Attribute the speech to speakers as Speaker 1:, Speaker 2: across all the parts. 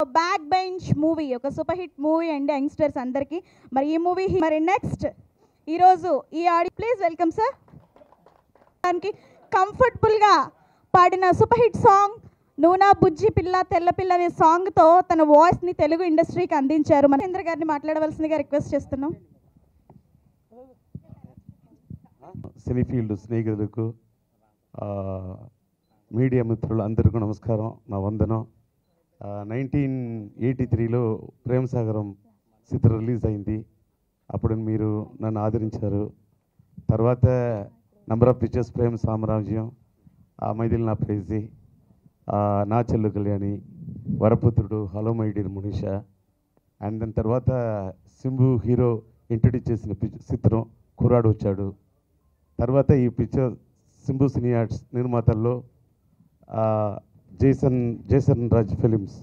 Speaker 1: Back bench movie ఒక super hit movie అండి youngsters అందరికీ. మరి ఈ మూవీ మరి నెక్స్ట్ ఈరోజు ఈ ఆడి ప్లీజ్ వెల్కమ్ సార్. దానికి కంఫర్టబుల్గా పాడిన సూపర్ హిట్ సాంగ్ నూనా బుజ్జి పిల్ల తెల్ల పిల్ల అనే సాంగ్తో తన వాయిస్ని తెలుగు ఇండస్ట్రీకి అందించారు. మహేంద్ర గారిని మాట్లాడవలసిందిగా రిక్వెస్ట్ చేస్తున్నాం.
Speaker 2: సినీ ఫీల్డ్ స్నేహితులకు మీడియా మిత్రులు అందరికీ నమస్కారం, నా వందనం. 1983లో ప్రేమ సాగరం చిత్రం రిలీజ్ అయింది. అప్పుడు మీరు నన్ను ఆదరించారు. తర్వాత నంబర్ ఆఫ్ పిక్చర్స్, ప్రేమ సామ్రాజ్యం, మైథిలి నా ప్రేజీ, నా చెల్లు Kalyani, Varaputhrudu, hello my dear Munisha, and దాని తర్వాత సింబు హీరో ఇంట్రడ్యూస్ చేసిన చిత్రం కుర్రాడు వచ్చాడు. తర్వాత ఈ పిక్చర్ సింబు సినీ ఆర్ట్స్ నిర్మాతల్లో జేసన్ రాజ్ ఫిలిమ్స్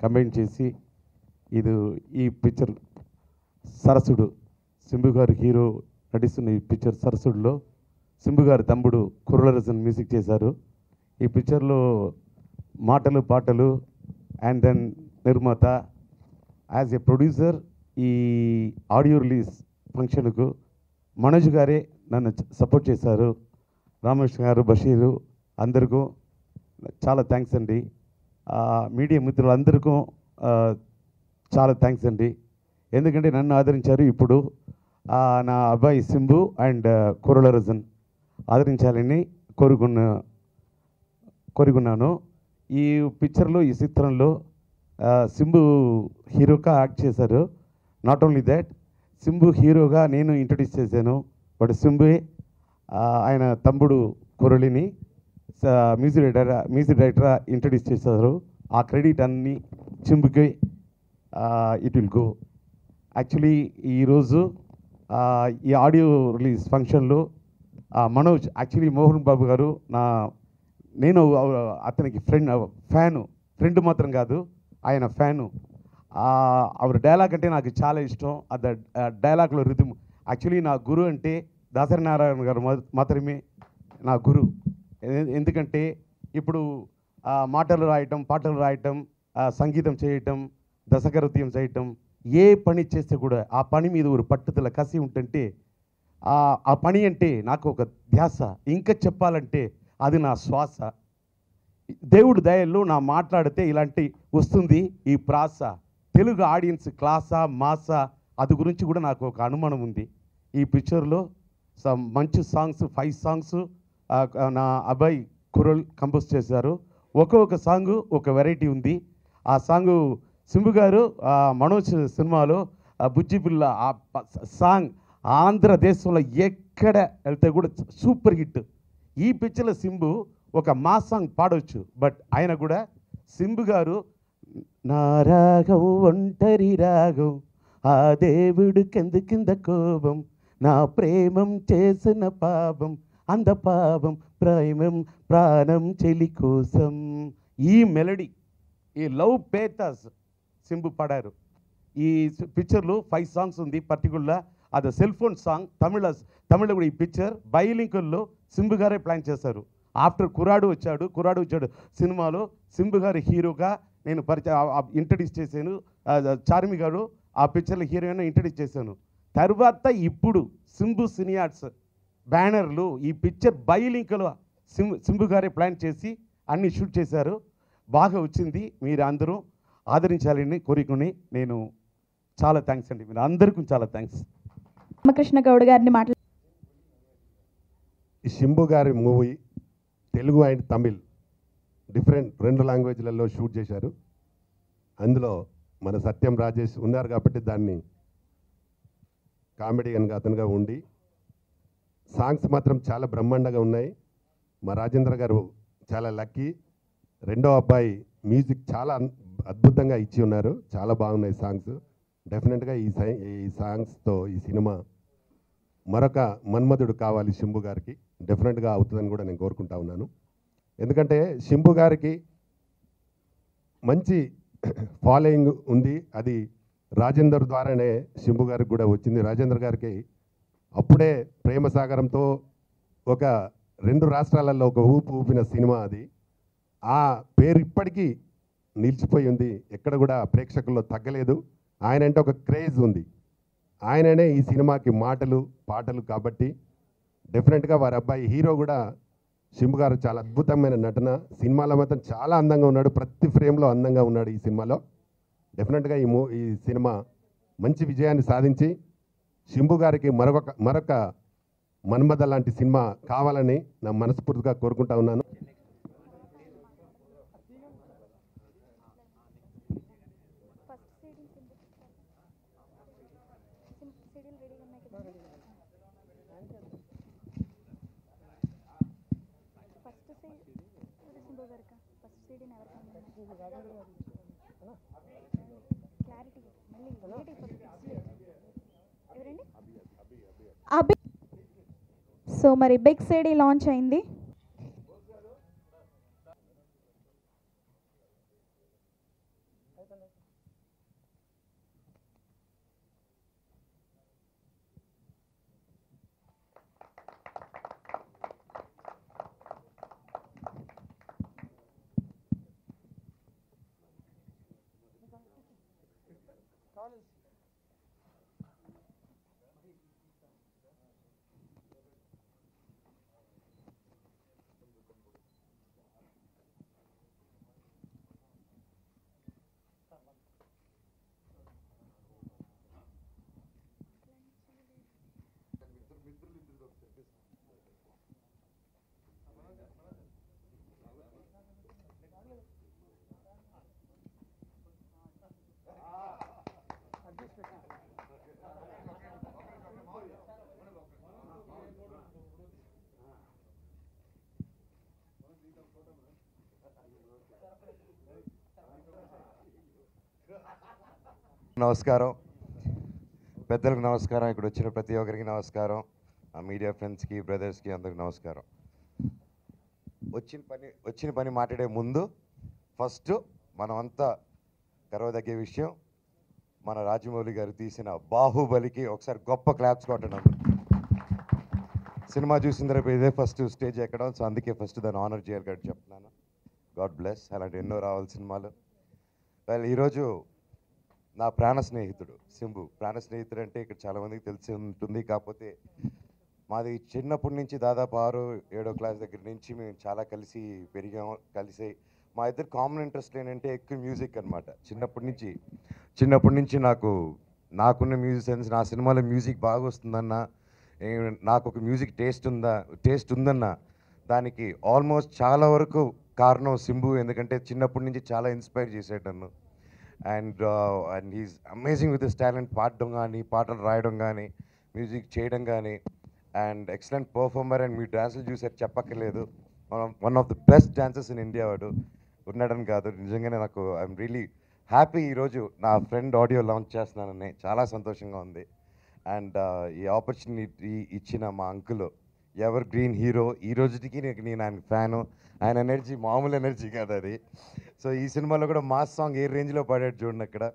Speaker 2: కంబైన్ చేసి ఈ పిక్చర్ సరసుడు, సింబు గారు హీరో నటిస్తున్న ఈ పిక్చర్ సరసుడులో సింబు గారి తమ్ముడు కుర్రలరసన్ మ్యూజిక్ చేశారు. ఈ పిక్చర్లో మాటలు పాటలు అండ్ దెన్ నిర్మాత యాజ్ ఏ ప్రొడ్యూసర్ ఈ ఆడియో రిలీజ్ ఫంక్షన్కు మనోజ్ గారే నన్ను సపోర్ట్ చేశారు. రామకృష్ణ గారు, బషీరు అందరికీ చాలా థ్యాంక్స్ అండి. మీడియా మిత్రులందరికీ చాలా థ్యాంక్స్ అండి, ఎందుకంటే నన్ను ఆదరించారు. ఇప్పుడు నా అబ్బాయి సింబు అండ్ కుర్రలరసన్ ఆదరించాలని కోరుకున్నాను. ఈ పిక్చర్లో, ఈ చిత్రంలో సింబు హీరోగా యాక్ట్ చేశారు. నాట్ ఓన్లీ దాట్, సింబు హీరోగా నేను ఇంట్రడ్యూస్ చేశాను. బట్ సింబుయే ఆయన తమ్ముడు కురళిని మ్యూజిక్ డైరెక్టర్ ఇంట్రడ్యూస్ చేశారు. ఆ క్రెడిట్ అన్ని సింబుకే ఇట్ విల్ గో. యాక్చువల్లీ ఈరోజు ఈ ఆడియో రిలీజ్ ఫంక్షన్లో మనోజ్, యాక్చువల్లీ మోహన్ బాబు గారు నేను అతనికి ఫ్రెండ్ మాత్రం కాదు, ఆయన ఫ్యాను. ఆవిడ డైలాగ్ అంటే నాకు చాలా ఇష్టం. అది డైలాగ్లో రిథమ్. యాక్చువల్లీ నా గురు అంటే దాసరి నారాయణ గారు మాత్రమే నా గురు. ఎందుకంటే ఇప్పుడు మాటలు రాయటం, పాటలు రాయటం, సంగీతం చేయటం, దశకృత్యం చేయటం, ఏ పని చేస్తే కూడా ఆ పని మీద ఒక పట్టుదల, కసి ఉంటుంటే ఆ పని అంటే నాకు ఒక ధ్యాస. ఇంకా చెప్పాలంటే అది నా శ్వాస. దేవుడు దయల్లో నా మాట్లాడితే ఇలాంటి వస్తుంది ఈ ప్రాస. తెలుగు ఆడియన్స్ క్లాసా మాసా అది గురించి కూడా నాకు ఒక అనుమానం ఉంది. ఈ పిక్చర్లో మంచి సాంగ్స్ 5 సాంగ్స్ నా అబ్బాయి కురల్ కంపోజ్ చేశారు. ఒక్కొక్క సాంగ్ ఒక వెరైటీ ఉంది. ఆ సాంగ్ సింబు గారు మనోజ్ సినిమాలో బుజ్జి పిల్ల ఆ సాంగ్ ఆంధ్రదేశంలో ఎక్కడ వెళ్తే కూడా సూపర్ హిట్. ఈ పిక్చర్లో సింబు ఒక మా సాంగ్ పాడవచ్చు, బట్ ఆయన కూడా సింబు గారు నా రాగం ఒంటరి రాగం, ఆ దేవుడు కింద కోపం, నా ప్రేమం చేసిన పాపం, అంద పాపం ప్రేమం ప్రాణం చెలి కోసం, ఈ మెలడీ, ఈ లవ్ పేతాస్ సింబు పాడారు. ఈ పిక్చర్లో 5 సాంగ్స్ ఉంది. పర్టికులర్ అది సెల్ ఫోన్ సాంగ్. తమిళ కూడా ఈ పిక్చర్ బైలింకుల్లో సింబు గారే ప్లాన్ చేశారు. ఆఫ్టర్ కుర్రాడు వచ్చాడు సినిమాలో సింబు గారి హీరోగా నేను ఇంట్రడ్యూస్ చేశాను. చార్మి గారు ఆ పిక్చర్లో హీరోయిన్ ఇంట్రడ్యూస్ చేశాను. తర్వాత ఇప్పుడు సింబు సినీ ఆర్ట్స్ బ్యానర్లు ఈ పిక్చర్ బైలింకులో సింబు గారే ప్లాన్ చేసి అన్ని షూట్ చేశారు. బాగా వచ్చింది. మీరు అందరూ ఆదరించాలని కోరుకుని నేను చాలా థ్యాంక్స్ అండి. మీరు అందరికీ చాలా థ్యాంక్స్.
Speaker 1: రామకృష్ణ గౌడ్ గారిని
Speaker 3: ఈ సింబు గారి movie Telugu and Tamil different 2 లాంగ్వేజ్లలో షూట్ చేశారు. అందులో మన సత్యం రాజేష్ ఉన్నారు కాబట్టి దాన్ని కామెడియన్గా అతనుగా ఉండి సాంగ్స్ మాత్రం చాలా బ్రహ్మాండంగా ఉన్నాయి. మా రాజేంద్ర గారు చాలా లక్కీ. రెండో అబ్బాయి మ్యూజిక్ చాలా అద్భుతంగా ఇచ్చి ఉన్నారు. చాలా బాగున్నాయి సాంగ్స్. డెఫినెట్గా ఈ సాంగ్స్తో ఈ సినిమా మరొక మన్మధుడు కావాలి సింబు గారికి. డెఫినెట్గా అవుతుందని కూడా నేను కోరుకుంటా ఉన్నాను. ఎందుకంటే సింబు గారికి మంచి ఫాలోయింగ్ ఉంది. అది రాజేందర్ ద్వారానే సింబు గారికి కూడా వచ్చింది. రాజేంద్ర గారికి అప్పుడే ప్రేమ సాగరంతో ఒక 2 రాష్ట్రాలలో ఒక ఊపిన సినిమా అది. ఆ పేరు ఇప్పటికీ నిలిచిపోయి ఉంది, ఎక్కడ కూడా ప్రేక్షకుల్లో తగ్గలేదు. ఆయన అంటే ఒక క్రేజ్ ఉంది. ఆయననే ఈ సినిమాకి మాటలు పాటలు కాబట్టి డెఫినెట్గా వారి అబ్బాయి హీరో కూడా శంభు గారు చాలా అద్భుతమైన నటన. సినిమాలో మాత్రం చాలా అందంగా ఉన్నాడు, ప్రతి ఫ్రేమ్లో అందంగా ఉన్నాడు ఈ సినిమాలో. డెఫినెట్గా ఈ సినిమా మంచి విజయాన్ని సాధించి శంభు గారికి మరొక మన్మథ లాంటి సినిమా కావాలని నా మనస్ఫూర్తిగా కోరుకుంటా ఉన్నాను.
Speaker 1: సో మరి బిగ్ సిడీ లాంచ్ అయింది.
Speaker 4: నమస్కారం, పెద్దలకు నమస్కారం, ఇక్కడ వచ్చిన ప్రతి ఒక్కరికి నమస్కారం, ఆ మీడియా ఫ్రెండ్స్కి బ్రదర్స్కి అందరికి నమస్కారం. వచ్చిన పని మాట్లాడే ముందు ఫస్ట్ మనమంతా గర్వదగ్గే విషయం, మన రాజమౌళి గారు తీసిన బాహుబలికి ఒకసారి గొప్ప క్లాప్స్ కొట్టడం. సినిమా చూసిన తర్వాత ఇదే ఫస్ట్ స్టేజ్ ఎక్కడం, సో అందుకే ఫస్ట్ దాన్ని ఆనర్ చేయాలి కాబట్టి చెప్తున్నాను. God bless. అలాంటి ఎన్నో రావాలి సినిమాలు. ఈరోజు నా ప్రాణ స్నేహితుడు శంభు. ప్రాణ స్నేహితుడు అంటే ఇక్కడ చాలామందికి తెలిసి ఉంటుంది, కాకపోతే మాది చిన్నప్పటి నుంచి దాదాపు 6-7 క్లాస్ దగ్గర నుంచి మేము చాలా కలిసి పెరిగాము. కలిసి మా ఇద్దరు కామన్ ఇంట్రెస్ట్ ఏంటంటే ఎక్కువ మ్యూజిక్ అనమాట. చిన్నప్పటి నుంచి నాకున్న మ్యూజిక్ సెన్స్, నా సినిమాలో మ్యూజిక్ బాగా వస్తుందన్న, నాకు ఒక మ్యూజిక్ టేస్ట్ ఉందన్న దానికి ఆల్మోస్ట్ చాలా వరకు కారణం శంభు. ఎందుకంటే చిన్నప్పటి నుంచి చాలా ఇన్స్పైర్ చేసాడు నన్ను. And he's amazing with his talent. పాడడం కానీ, పాటలు రాయడం కానీ, మ్యూజిక్ చేయడం కానీ, అండ్ ఎక్సలెంట్ పర్ఫార్మర్. అండ్ మీ డ్యాన్సులు చూసారు, చెప్పక్కర్లేదు. One of the best dancers in India వాడు. ఉన్నాడని కాదు, నిజంగానే నాకు ఐఎమ్ రియలీ హ్యాపీ. ఈరోజు నా ఫ్రెండ్ ఆడియో లాంచ్ చేస్తున్నానని చాలా సంతోషంగా ఉంది. అండ్ ఈ ఆపర్చునిటీ ఇచ్చిన మా అంకుల్, ఎవర్ గ్రీన్ హీరో. ఈ రోజుకి నేను ఆయన ఫ్యాను. ఆయన ఎనర్జీ మామూలు ఎనర్జీ కాదు అది. సో ఈ సినిమాలో కూడా మాస్ సాంగ్ ఏ రేంజ్లో పాడాడు చూడండి. అక్కడ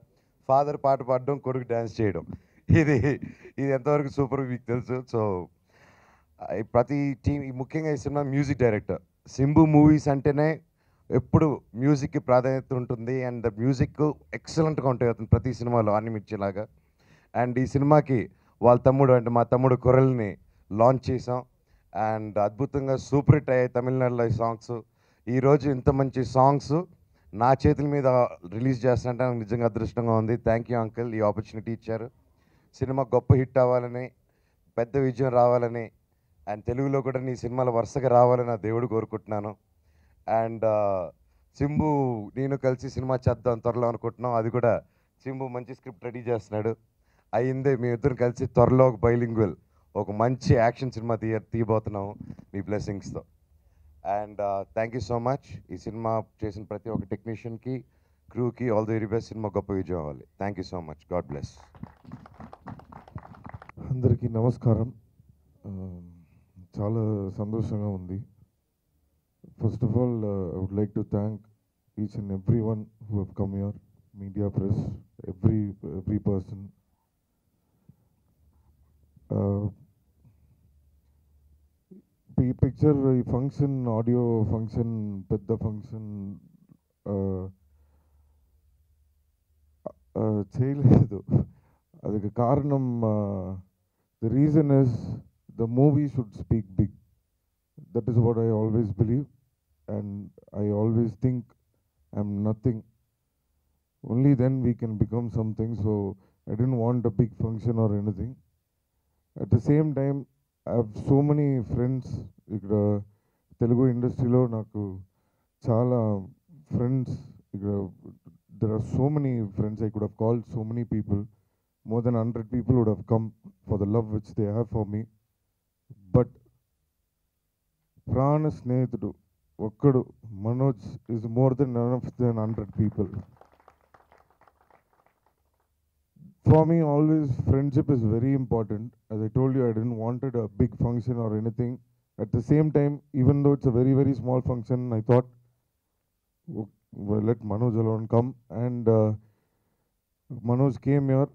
Speaker 4: ఫాదర్ పాట పాడడం, కొడుకు డ్యాన్స్ చేయడం, ఇది ఎంతవరకు సూపర్ మీకు తెలుసు. సో ప్రతి టీం, ముఖ్యంగా ఈ cinema music director Shambhu. Movies అంటేనే ఎప్పుడు మ్యూజిక్కి ప్రాధాన్యత ఉంటుంది. అండ్ మ్యూజిక్ ఎక్సలెంట్గా ఉంటుంది ప్రతి సినిమాలో, అన్ని మిర్చిలాగా. అండ్ ఈ సినిమాకి వాళ్ళ తమ్ముడు, అంటే మా తమ్ముడు కురల్ని లాంచ్ చేసాం. అండ్ అద్భుతంగా సూపర్ హిట్ అయ్యాయి తమిళనాడులో ఈ సాంగ్స్. ఈరోజు ఇంత మంచి సాంగ్స్ నా చేతుల మీద రిలీజ్ చేస్తానంటే నాకు నిజంగా అదృష్టంగా ఉంది. థ్యాంక్ యూ అంకుల్, ఈ ఆపర్చునిటీ ఇచ్చారు. సినిమా గొప్ప హిట్ అవ్వాలని, పెద్ద విజయం రావాలని, అండ్ తెలుగులో కూడా నీ సినిమాలు వరుసగా రావాలని నా దేవుడు కోరుకుంటున్నాను. అండ్ శంభు నేను కలిసి సినిమా చేద్దాం త్వరలో అనుకుంటున్నాం. అది కూడా శంభు మంచి స్క్రిప్ట్ రెడీ చేస్తున్నాడు. అయిందే, మేమిద్దరం కలిసి త్వరలో ఒక బైలింగ్వల్, ఒక మంచి యాక్షన్ సినిమా తీయబోతున్నాము మీ బ్లెస్సింగ్స్తో. And thank you so much. ఈ సినిమా చేసిన ప్రతి ఒక్క టెక్నీషియన్కి, క్రూకి ఆల్ ది వెరీ బెస్ట్. సినిమా గొప్ప విజయం అవ్వాలి. Thank you so much. God bless.
Speaker 5: అందరికీ నమస్కారం. చాలా సంతోషంగా ఉంది. First of all I would like to thank each and every one who have come here, media, press, every person. ఈ పిక్చర్, ఈ ఫంక్షన్, ఆడియో ఫంక్షన్, పెద్ద ఫంక్షన్ చేయలేదు. அதுக்கு காரணம் the reason is the movie should speak big. That is what I always believe, and I always think I'm nothing. Only then we can become something. So I didn't want a big function or anything. At the same time, I have so many friends. ఇక్కడ తెలుగు ఇండస్ట్రీలో నాకు చాలా friends. ఇక్కడ there are so many friends. I could have called so many people. More than 100 people would have come for the love which they have for me. But ప్రాణ స్నేహితుడు ఒక్కడు Manoj is more than enough than 100 people. For me, always friendship is very important. As I told you, I didn't wanted a big function or anything. At the same time, even though it's a very, very small function, I thought, well, let Manoj alone come. And Manoj came here.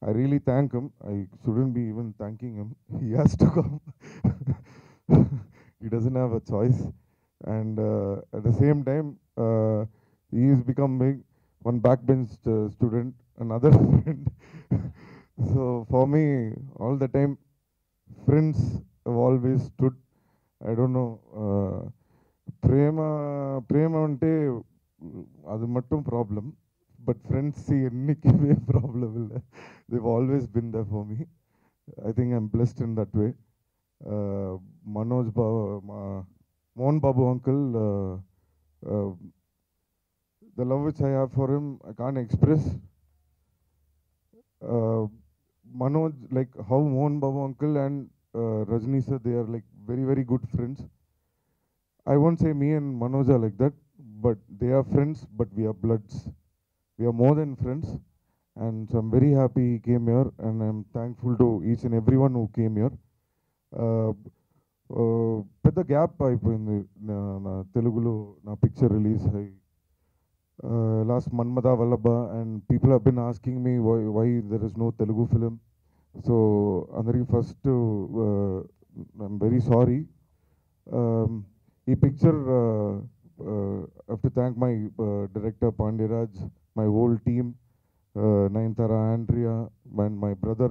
Speaker 5: I really thank him. I shouldn't be even thanking him. He has to come. He doesn't have a choice. And at the same time, he is becoming one backbench student, another friend. So for me, all the time, friends have always stood. I don't know. ప్రేమ అంటే అది మట్టం problem, but friends ఎన్నికి problem ಇಲ್ಲ. They've always been there for me. I think I'm blessed in that way. Manoj Mohan Babu uncle, the love which I have for him, I can't express. Manoj, like how Mohan Babu uncle and Rajni sir, they are like very, very good friends. I won't say me and Manoj are like that, but they are friends, but we are bloods. We are more than friends. And so I'm very happy he came here, and I'm thankful to each and everyone who came here. పెద్ద gap అయిపోయింది నా తెలుగులో నా picture release అయ్యి. Last Manmatha Vallabha, and people have been asking me why there is no Telugu film. So అందరికీ first I'm very sorry. ఈ picture I have to thank my director Pandyraj, my whole team, Nayanthara, Andrea, and my brother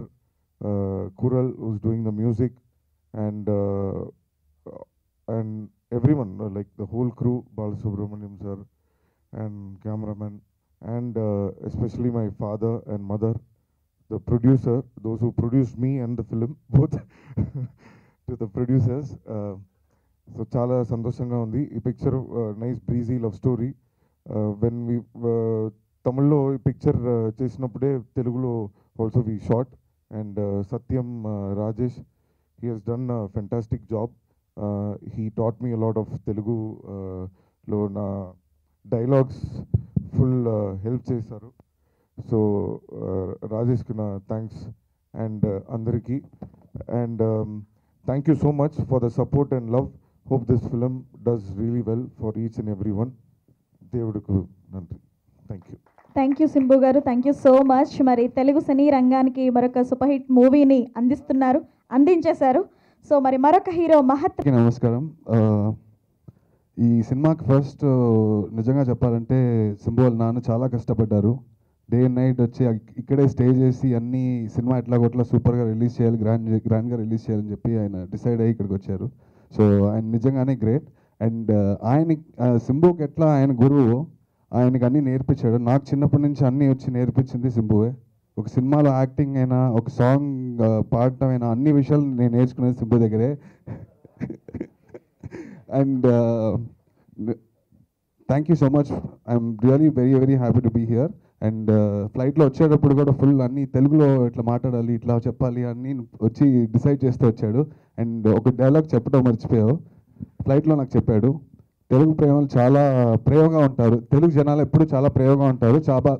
Speaker 5: Kural, who's doing the music, and everyone, like the whole crew, Balasubramaniam sir and cameraman, and especially my father and mother, the producer, those who produced me and the film, both to the producers. So చాలా సంతోషంగా ఉంది. ఈ picture nice breezy love story. When we తమిళ్లో ఈ picture చేసినప్పుడే తెలుగులో also we shot, and Satyam Rajesh, he has done a fantastic job. He taught me a lot of తెలుగులో నా డైలాగ్స్ ఫుల్ హెల్ప్ చేశారు. సో రాజేష్కి నా థ్యాంక్స్ అండ్ అందరికీ. And thank you so much for the support and love. Hope this film does really well for each and everyone. దేవుడికి Nandi. Thank you.
Speaker 1: Thank you Simbu గారు, thank you so much. మరి తెలుగు సినీ రంగానికి మరొక super hit మూవీని అందించేశారు. So మరి మరొక hero మహత్.
Speaker 6: నమస్కారం. ఈ సినిమాకి ఫస్ట్ నిజంగా చెప్పాలంటే సింబు వాళ్ళ నాన్న చాలా కష్టపడ్డారు. డే అండ్ నైట్ వచ్చి ఇక్కడే స్టే చేసి అన్ని సినిమా ఎట్లాగొట్లా సూపర్గా రిలీజ్ చేయాలి, గ్రాండ్గా రిలీజ్ చేయాలని చెప్పి ఆయన డిసైడ్ అయ్యి ఇక్కడికి వచ్చారు. సో ఆయన నిజంగానే గ్రేట్. అండ్ ఆయన సింబుకి ఎట్లా ఆయన గురువు ఆయనకి అన్నీ నేర్పించాడు. నాకు చిన్నప్పటి నుంచి అన్నీ వచ్చి నేర్పించింది సింబువే. ఒక సినిమాలో యాక్టింగ్ అయినా, ఒక సాంగ్ పాడటం అయినా, అన్ని విషయాలు నేను నేర్చుకునేది సింబు దగ్గరే. And thank you so much. I'm really very very happy to be here. And ఫ్లైట్లో వచ్చేటప్పుడు కూడా ఫుల్ అన్నీ తెలుగులో ఇట్లా మాట్లాడాలి, ఇట్లా చెప్పాలి అన్నీ వచ్చి డిసైడ్ చేస్తూ వచ్చాడు. అండ్ ఒక డైలాగ్ చెప్పడం మర్చిపోయావు, ఫ్లైట్లో నాకు చెప్పాడు, తెలుగు ప్రేమలు చాలా ప్రేమగా ఉంటారు, తెలుగు జనాలు ఎప్పుడు చాలా ప్రేమగా ఉంటారు,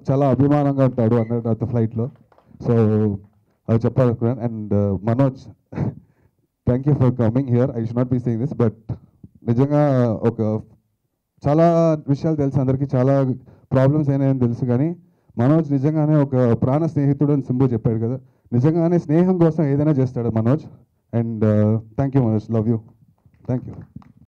Speaker 6: చాలా అభిమానంగా ఉంటాడు అన్నాడు నాతో ఫ్లైట్లో. సో అది చెప్పాలనుకున్నాను. And Manoj, thank you for coming here. I should not be saying this, but నిజంగా ఒక చాలా విషయాలు తెలుసు అందరికీ, చాలా ప్రాబ్లమ్స్ అయినాయని తెలుసు, కానీ మనోజ్ నిజంగానే ఒక ప్రాణ స్నేహితుడు అని సింబు చెప్పాడు కదా, నిజంగానే స్నేహం కోసం ఏదైనా చేస్తాడు Manoj. And thank you Manoj, love you, thank you.